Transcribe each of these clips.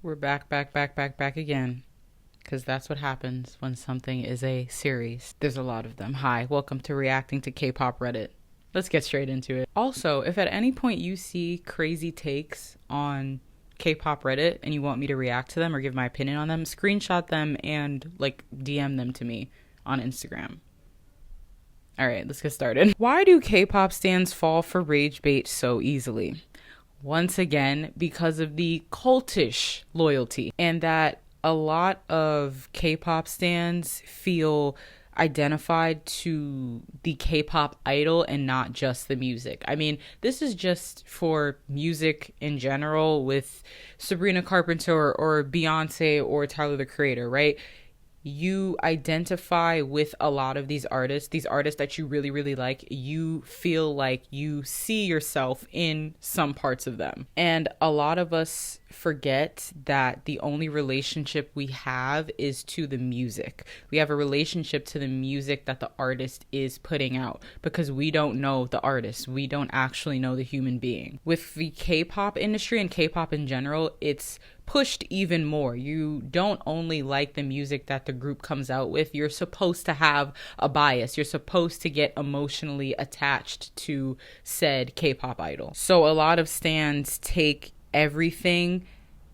We're back again. Because that's what happens when something is a series. There's a lot of them. Hi, welcome to Reacting to K-pop Reddit. Let's get straight into it. Also, if at any point you see crazy takes on K-pop Reddit and you want me to react to them or give my opinion on them, screenshot them and DM them to me on Instagram. All right, let's get started. Why do K-pop stans fall for rage bait so easily? Once again, because of the cultish loyalty, and that a lot of K-pop stans feel identified to the K-pop idol and not just the music. I mean, this is just for music in general with Sabrina Carpenter or Beyonce or Tyler, the Creator, right? You identify with a lot of these artists that you really, really like. You feel like you see yourself in some parts of them. And a lot of us forget that the only relationship we have is to the music. We have a relationship to the music that the artist is putting out because we don't know the artist. We don't actually know the human being. With the K-pop industry and K-pop in general, it's pushed even more. You don't only like the music that the group comes out with. You're supposed to have a bias. You're supposed to get emotionally attached to said K-pop idol. So a lot of stans take everything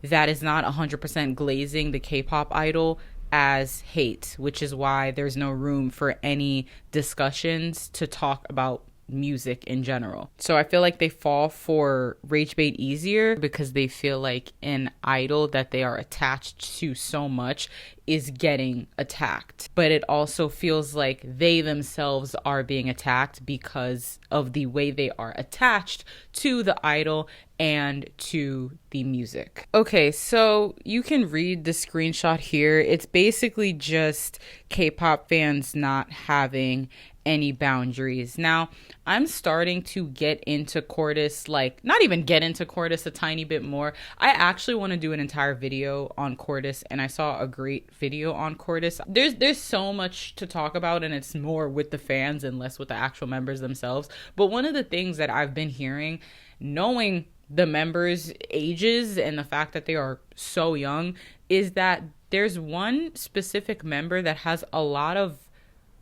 that is not 100% glazing the K-pop idol as hate, which is why there's no room for any discussions to talk about music in general. So I feel like they fall for rage bait easier because they feel like an idol that they are attached to so much is getting attacked. But it also feels like they themselves are being attacked because of the way they are attached to the idol and to the music. Okay, so you can read the screenshot here. It's basically just K-pop fans not having any boundaries. Now, I'm starting to get into Cordis, not even get into Cordis a tiny bit more. I actually want to do an entire video on Cordis, and I saw a great video on Cordis. There's so much to talk about, and it's more with the fans and less with the actual members themselves. But one of the things that I've been hearing, knowing the members' ages and the fact that they are so young, is that there's one specific member that has a lot of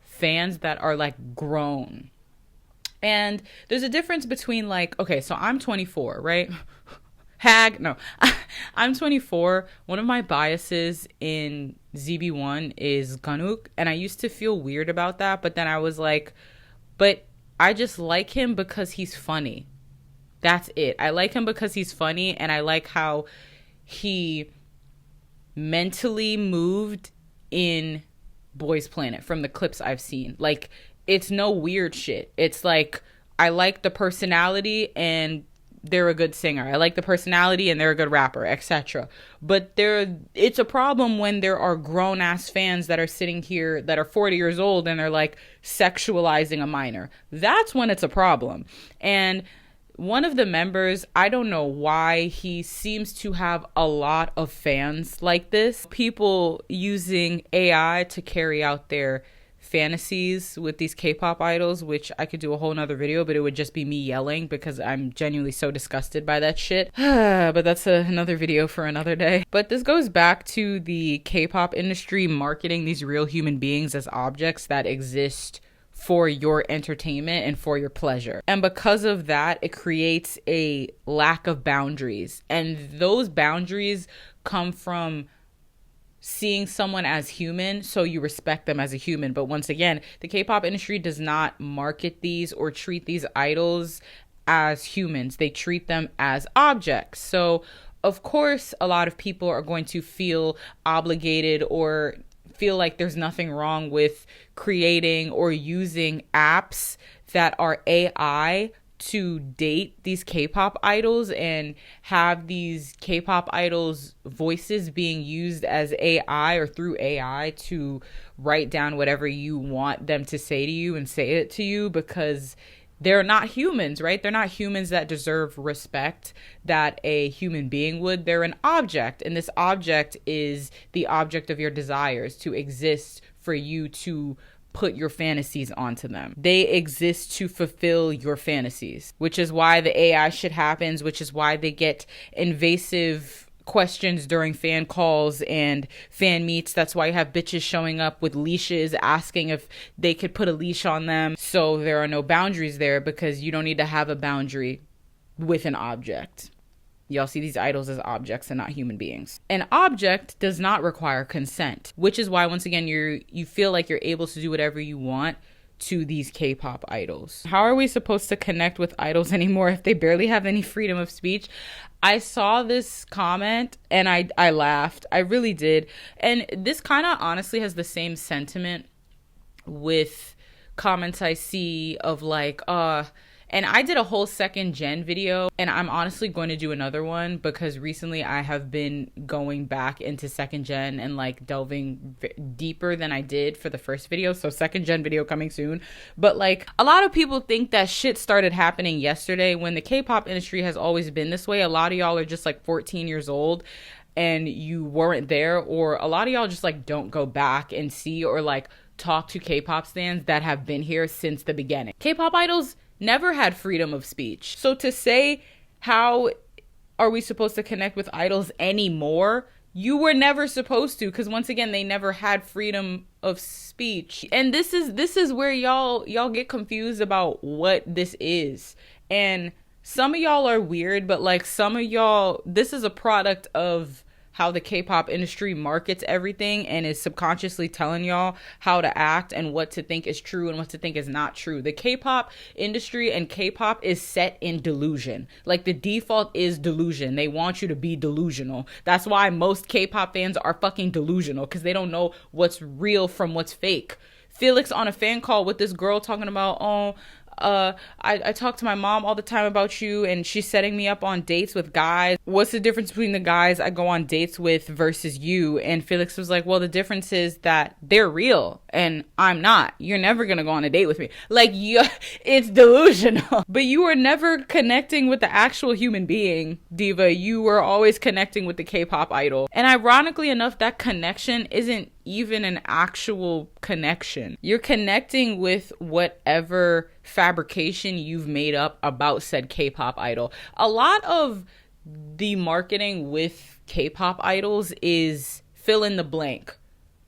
fans that are grown. And there's a difference between okay, so I'm 24, right? I'm 24. One of my biases in ZB1 is Ganuk, and I used to feel weird about that, but then I was like, but I just like him because he's funny. That's it. I like him because he's funny, and I like how he mentally moved in Boys Planet from the clips I've seen. It's no weird shit. It's I like the personality and they're a good singer. I like the personality and they're a good rapper, etc. But it's a problem when there are grown ass fans that are sitting here that are 40 years old and they're sexualizing a minor. That's when it's a problem. And one of the members, I don't know why, he seems to have a lot of fans like this. People using AI to carry out their fantasies with these K-pop idols, which I could do a whole nother video, but it would just be me yelling because I'm genuinely so disgusted by that shit. But that's another video for another day. But this goes back to the K-pop industry marketing these real human beings as objects that exist for your entertainment and for your pleasure. And because of that, it creates a lack of boundaries. And those boundaries come from seeing someone as human, so you respect them as a human. But once again, the K-pop industry does not market these or treat these idols as humans. They treat them as objects. So of course, a lot of people are going to feel obligated or feel like there's nothing wrong with creating or using apps that are AI to date these K-pop idols and have these K-pop idols' voices being used as AI or through AI to write down whatever you want them to say to you and say it to you, because they're not humans, right? They're not humans that deserve respect that a human being would. They're an object, and this object is the object of your desires to exist for you to put your fantasies onto them. They exist to fulfill your fantasies, which is why the AI shit happens, which is why they get invasive questions during fan calls and fan meets. That's why you have bitches showing up with leashes asking if they could put a leash on them. So there are no boundaries there, because you don't need to have a boundary with an object. Y'all see these idols as objects and not human beings. An object does not require consent, which is why, once again, you feel like you're able to do whatever you want to these K-pop idols. How are we supposed to connect with idols anymore if they barely have any freedom of speech? I saw this comment and I laughed. I really did. And this kind of honestly has the same sentiment with comments I see of like, and I did a whole second gen video, and I'm honestly going to do another one because recently I have been going back into second gen and like delving deeper than I did for the first video. So second gen video coming soon. But like, a lot of people think that shit started happening yesterday, when the K-pop industry has always been this way. A lot of y'all are just like 14 years old and you weren't there, or a lot of y'all just like don't go back and see or like talk to K-pop stans that have been here since the beginning. K-pop idols never had freedom of speech. So to say, how are we supposed to connect with idols anymore? You were never supposed to, because once again, they never had freedom of speech. And this is where y'all get confused about what this is. And some of y'all are weird, but like some of y'all, this is a product of how the K-pop industry markets everything and is subconsciously telling y'all how to act and what to think is true and what to think is not true. The K-pop industry and K-pop is set in delusion. Like, the default is delusion. They want you to be delusional. That's why most K-pop fans are fucking delusional, because they don't know what's real from what's fake. Felix on a fan call with this girl talking about, I talk to my mom all the time about you, and she's setting me up on dates with guys. What's the difference between the guys I go on dates with versus you? And Felix was like, well, the difference is that they're real and I'm not. You're never gonna go on a date with me. Like, it's delusional. But you were never connecting with the actual human being, Diva. You were always connecting with the K-pop idol. And ironically enough, that connection isn't even an actual connection. You're connecting with whatever fabrication you've made up about said K-pop idol. A lot of the marketing with K-pop idols is fill in the blank.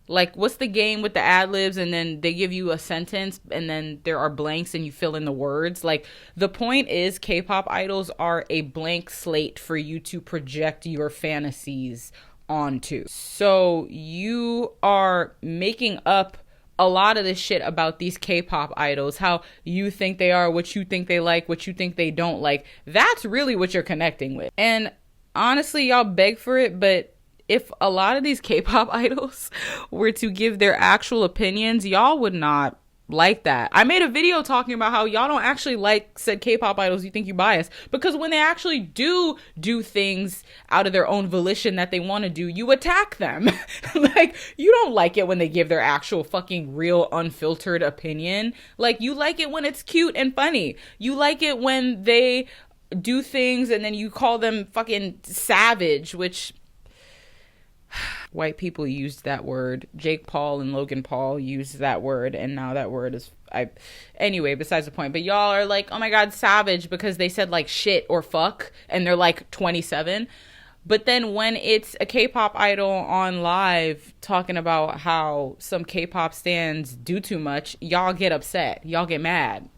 Like, what's the game with the ad-libs, and then they give you a sentence and then there are blanks and you fill in the words? Like, the point is, K-pop idols are a blank slate for you to project your fantasies onto. So you are making up a lot of this shit about these K-pop idols, how you think they are, what you think they like, what you think they don't like. That's really what you're connecting with. And honestly, y'all beg for it, but if a lot of these K-pop idols were to give their actual opinions, y'all would not like that. I made a video talking about how y'all don't actually like said K-pop idols. You think you bias, because when they actually do things out of their own volition that they want to do, you attack them. Like, you don't like it when they give their actual fucking real unfiltered opinion. Like, you like it when it's cute and funny. You like it when they do things and then you call them fucking savage, which white people used that word. Jake Paul and Logan Paul used that word, and now that word is anyway, besides the point. But y'all are like, oh my god, savage, because they said like shit or fuck and they're like 27. But then when it's a K-pop idol on live talking about how some K-pop stans do too much, y'all get upset, y'all get mad.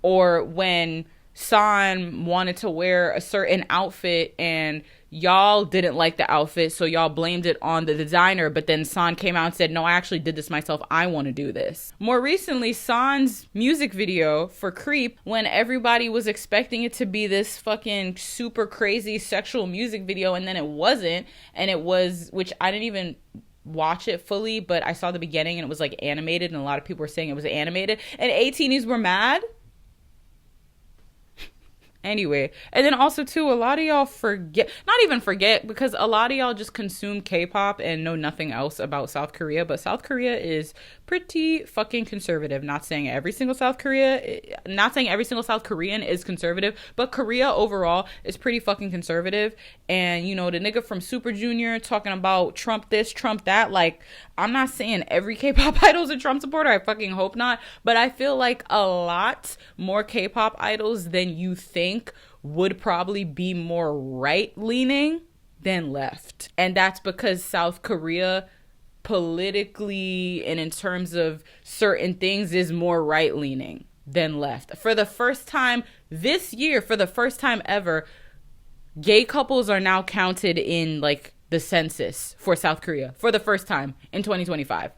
Or when San wanted to wear a certain outfit and y'all didn't like the outfit, so y'all blamed it on the designer, but then San came out and said, no, I actually did this myself, I want to do this. More recently, San's music video for Creep, when everybody was expecting it to be this fucking super crazy sexual music video, and then it wasn't, and it was, which I didn't even watch it fully, but I saw the beginning and it was like animated, and a lot of people were saying it was animated, and 18s were mad. Anyway, and then also too, a lot of y'all not even forget, because a lot of y'all just consume K-pop and know nothing else about South Korea, but South Korea is pretty fucking conservative. Not saying every single South Korean is conservative, but Korea overall is pretty fucking conservative. And you know, the nigga from Super Junior talking about Trump this, Trump that, like, I'm not saying every K-pop idol's a Trump supporter, I fucking hope not, but I feel like a lot more K-pop idols than you think would probably be more right-leaning than left. And that's because South Korea politically and in terms of certain things is more right leaning than left. For the first time this year, for the first time ever, gay couples are now counted in like the census for South Korea for the first time in 2025.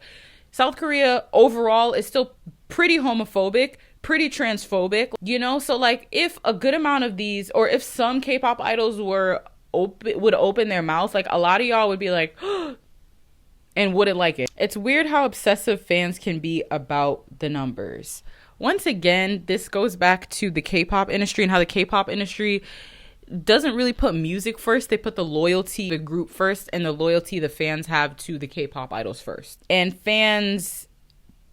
South Korea overall is still pretty homophobic, pretty transphobic, you know? So like if a good amount of these, or if some K-pop idols would open their mouth, like a lot of y'all would be like, and wouldn't like it. It's weird how obsessive fans can be about the numbers. Once again, this goes back to the K-pop industry and how the K-pop industry doesn't really put music first. They put the loyalty to the group first and the loyalty the fans have to the K-pop idols first. And fans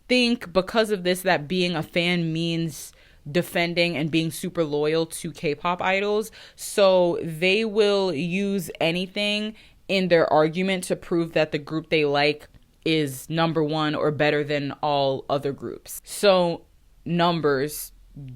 think because of this that being a fan means defending and being super loyal to K-pop idols. So they will use anything in their argument to prove that the group they like is number one or better than all other groups. So numbers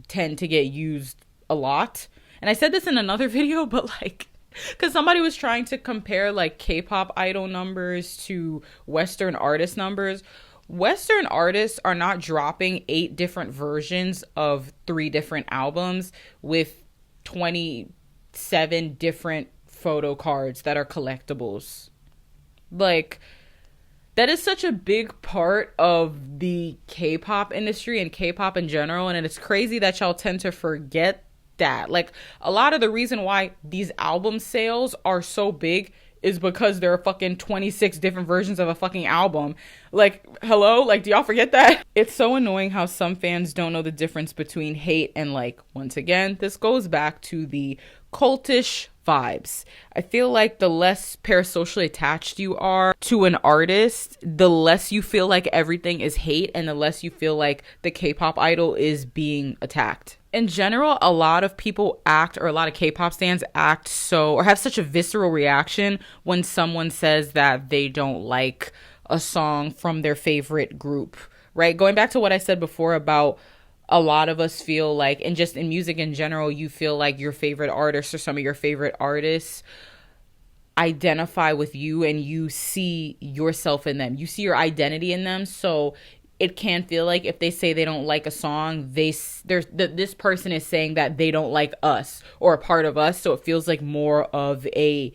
tend to get used a lot. And I said this in another video, but like, because somebody was trying to compare like K-pop idol numbers to Western artist numbers. Western artists are not dropping 8 different versions of 3 different albums with 27 different photo cards that are collectibles. Like, that is such a big part of the K-pop industry and K-pop in general, and it's crazy that y'all tend to forget that. Like, a lot of the reason why these album sales are so big is because there are fucking 26 different versions of a fucking album. Like, hello? Like, do y'all forget that? It's so annoying how some fans don't know the difference between hate and like. Once again, this goes back to the cultish vibes. I feel like the less parasocially attached you are to an artist, the less you feel like everything is hate and the less you feel like the K-pop idol is being attacked. In general, a lot of people act, or a lot of K-pop stans act so, or have such a visceral reaction when someone says that they don't like a song from their favorite group, right? Going back to what I said before about a lot of us feel like, and just in music in general, you feel like your favorite artists or some of your favorite artists identify with you and you see yourself in them. You see your identity in them. So it can feel like if they say they don't like a song, this person is saying that they don't like us or a part of us. So it feels like more of a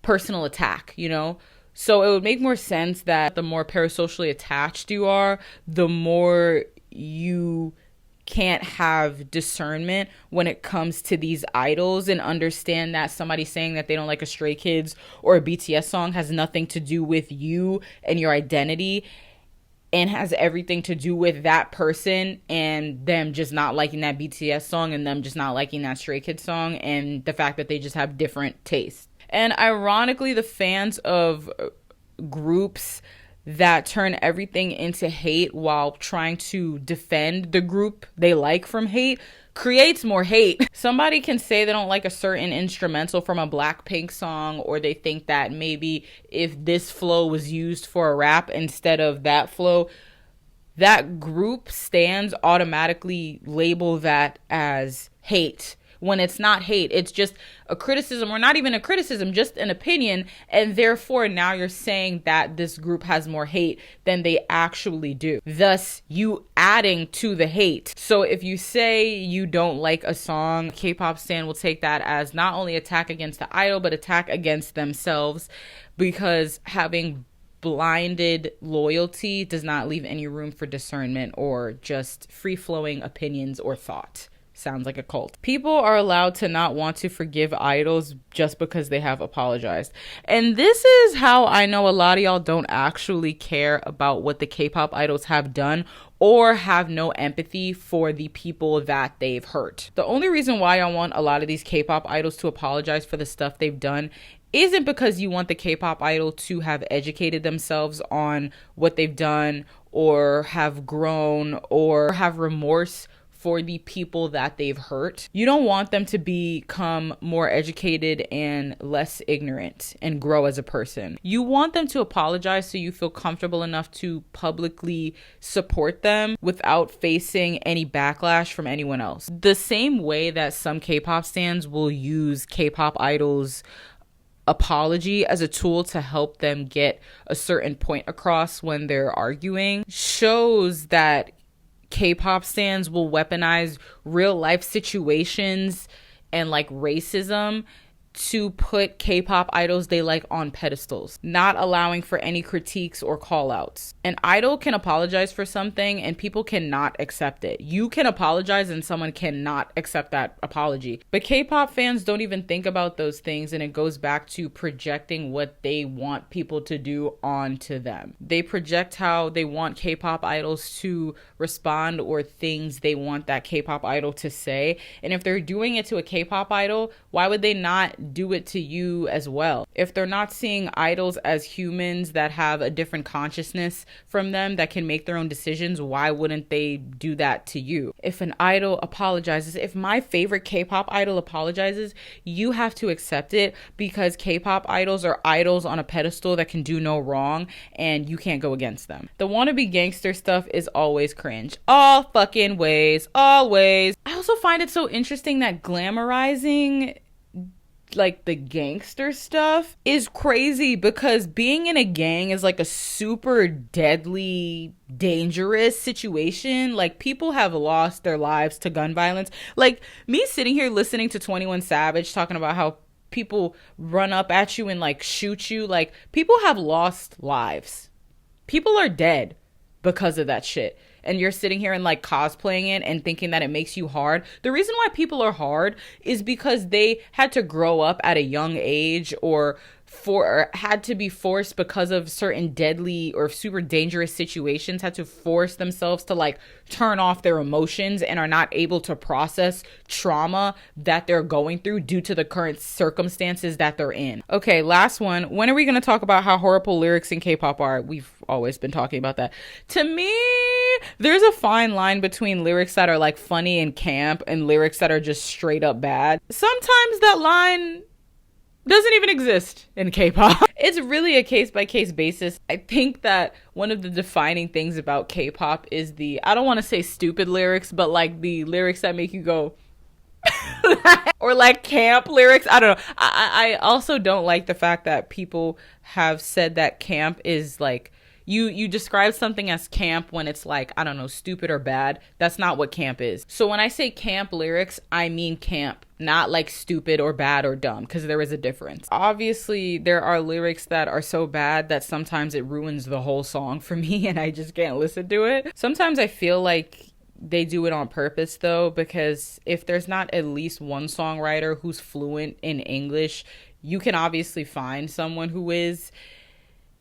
personal attack, you know? So it would make more sense that the more parasocially attached you are, the more you can't have discernment when it comes to these idols and understand that somebody saying that they don't like a Stray Kids or a BTS song has nothing to do with you and your identity and has everything to do with that person and them just not liking that BTS song and them just not liking that Stray Kids song and the fact that they just have different tastes. And ironically, the fans of groups that turn everything into hate while trying to defend the group they like from hate creates more hate. Somebody can say they don't like a certain instrumental from a Blackpink song, or they think that maybe if this flow was used for a rap instead of that flow, that group stands automatically label that as hate. When it's not hate, it's just a criticism, or not even a criticism, just an opinion. And therefore, now you're saying that this group has more hate than they actually do. Thus, you adding to the hate. So if you say you don't like a song, K-pop stan will take that as not only attack against the idol, but attack against themselves, because having blinded loyalty does not leave any room for discernment or just free-flowing opinions or thought. Sounds like a cult. People are allowed to not want to forgive idols just because they have apologized. And this is how I know a lot of y'all don't actually care about what the K-pop idols have done or have no empathy for the people that they've hurt. The only reason why I want a lot of these K-pop idols to apologize for the stuff they've done isn't because you want the K-pop idol to have educated themselves on what they've done or have grown or have remorse for the people that they've hurt. You don't want them to become more educated and less ignorant and grow as a person. You want them to apologize so you feel comfortable enough to publicly support them without facing any backlash from anyone else. The same way that some K-pop stans will use K-pop idols apology as a tool to help them get a certain point across when they're arguing shows that K-pop stans will weaponize real life situations and like racism to put K-pop idols they like on pedestals, not allowing for any critiques or call outs. An idol can apologize for something and people cannot accept it. You can apologize and someone cannot accept that apology. But K-pop fans don't even think about those things, and it goes back to projecting what they want people to do onto them. They project how they want K-pop idols to respond or things they want that K-pop idol to say. And if they're doing it to a K-pop idol, why would they not do it to you as well? If they're not seeing idols as humans that have a different consciousness from them that can make their own decisions, why wouldn't they do that to you? If an idol apologizes, if my favorite K-pop idol apologizes, you have to accept it, because K-pop idols are idols on a pedestal that can do no wrong and you can't go against them. The wannabe gangster stuff is always cringe. All fucking ways, always. I also find it so interesting that glamorizing like the gangster stuff is crazy, because being in a gang is like a super deadly, dangerous situation. Like, people have lost their lives to gun violence. Like, me sitting here listening to 21 Savage talking about how people run up at you and like shoot you, like, people have lost lives. People are dead because of that shit. And you're sitting here and like cosplaying it and thinking that it makes you hard. The reason why people are hard is because they had to grow up at a young age, or had to be forced because of certain deadly or super dangerous situations, had to force themselves to like turn off their emotions and are not able to process trauma that they're going through due to the current circumstances that they're in. Okay, last one. When are we going to talk about how horrible lyrics in K-pop are? We've always been talking about that. To me, there's a fine line between lyrics that are like funny and camp and lyrics that are just straight up bad. Sometimes that line doesn't even exist in K-pop. It's really a case-by-case basis. I think that one of the defining things about K-pop is I don't want to say stupid lyrics, but like the lyrics that make you go or like camp lyrics. I don't know. I also don't like the fact that people have said that camp is like, you describe something as camp when it's like, I don't know, stupid or bad. That's not what camp is. So when I say camp lyrics, I mean camp, not like stupid or bad or dumb, because there is a difference. Obviously, there are lyrics that are so bad that sometimes it ruins the whole song for me and I just can't listen to it. Sometimes I feel like they do it on purpose though, because if there's not at least one songwriter who's fluent in English, you can obviously find someone who is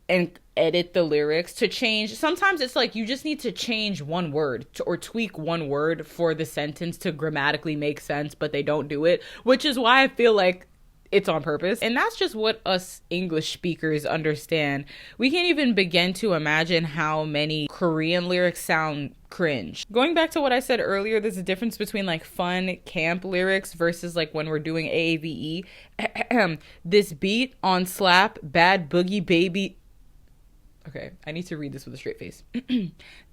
and edit the lyrics to change. Sometimes it's like you just need to change one word or tweak one word for the sentence to grammatically make sense, but they don't do it, which is why I feel like it's on purpose. And that's just what us English speakers understand. We can't even begin to imagine how many Korean lyrics sound cringe. Going back to what I said earlier, there's a difference between like fun camp lyrics versus like when we're doing AAVE. This beat on slap, bad boogie baby. Okay, I need to read this with a straight face.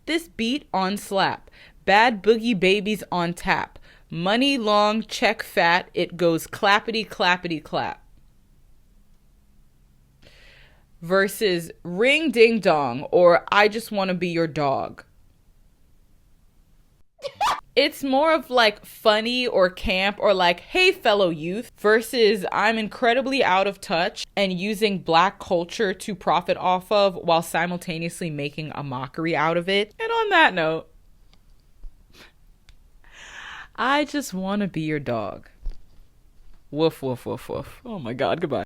This beat on slap, bad boogie babies on tap, money long, check fat, it goes clappity clappity clap. Versus ring ding dong, or I just want to be your dog. It's more of like funny or camp or like, hey fellow youth, versus I'm incredibly out of touch and using black culture to profit off of while simultaneously making a mockery out of it. And on that note, I just want to be your dog. Woof, woof, woof, woof. Oh my God, goodbye.